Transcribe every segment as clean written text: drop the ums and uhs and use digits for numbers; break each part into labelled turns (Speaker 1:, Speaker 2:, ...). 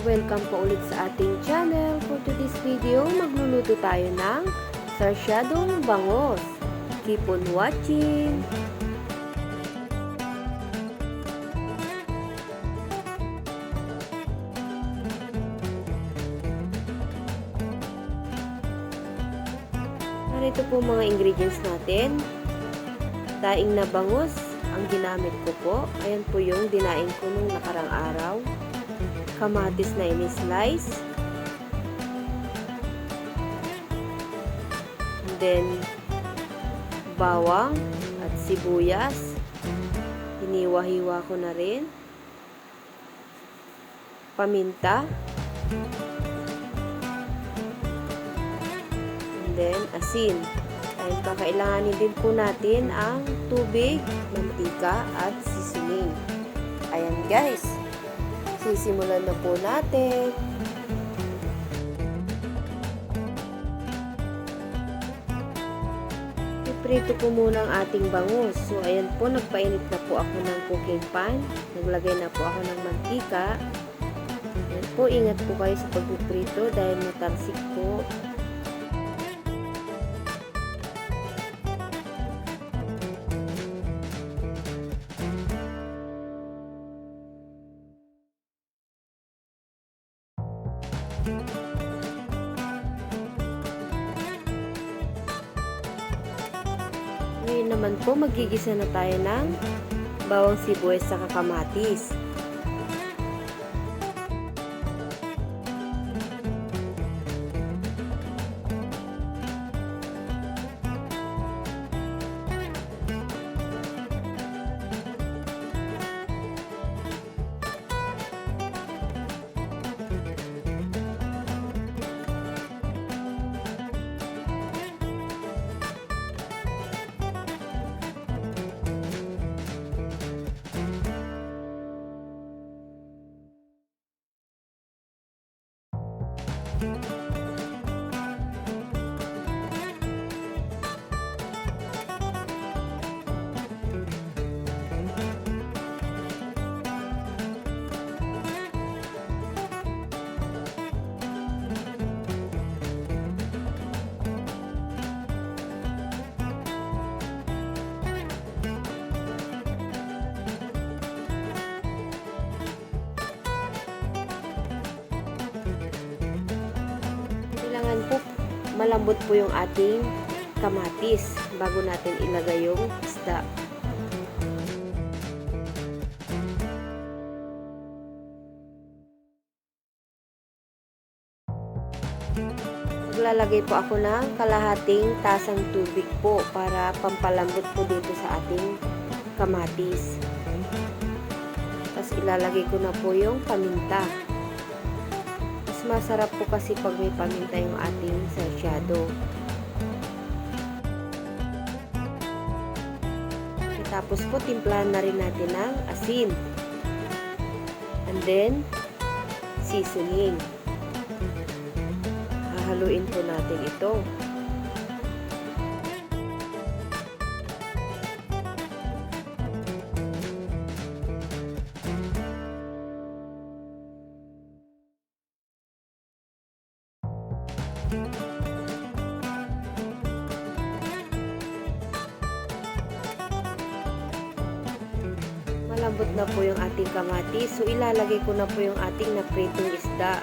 Speaker 1: Welcome po ulit sa ating channel. For today's video, magluluto tayo ng Sarciadong Bangus. Keep on watching! Narito po mga ingredients natin. Daing na bangus ang ginamit ko po. Ayan po yung dinaing ko nung nakarang araw. Kamatis na ini-slice. And then, bawang at sibuyas. Hiniwa-hiwa ko na rin. Paminta. And then, asin. Ay, kakailanganin din po natin ang tubig, mantika at seasoning. Ayan guys. Sisimulan na po natin. Iprito po muna ang ating bangus. So, ayan po, nagpainit na po ako ng cooking pan. Naglagay na po ako ng mantika. Ayan po, ingat po kayo sa pagpiprito dahil matarsik po. Ngayon naman po, magigisa na tayo ng bawang sibuyas sa kamatis. Kailangan po malambot po yung ating kamatis bago natin ilagay yung isda. Maglalagay po ako ng kalahating tasang tubig po para pampalambot po dito sa ating kamatis. Tapos ilalagay ko na po yung paminta. Masarap po kasi pag may paminta yung ating sarciado. Tapos po, timplahan na rin natin ng asin. And then, seasoning. Hahaluin po natin ito. Malambot na po yung ating kamatis. So, ilalagay ko na po yung ating napritong isda.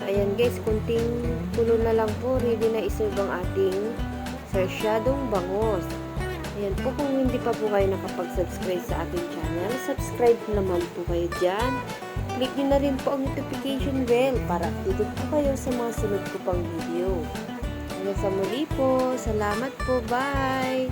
Speaker 1: Ayan guys, kunting kulo na lang po. Ready na iserve ang ating Sarciadong Bangus. Ayan po, kung hindi pa po kayo nakapag-subscribe sa ating channel, subscribe naman po kayo dyan. Click nyo na rin po ang notification bell para updated po kayo sa mga sunod ko pang video. Hanggang sa muli po. Salamat po. Bye!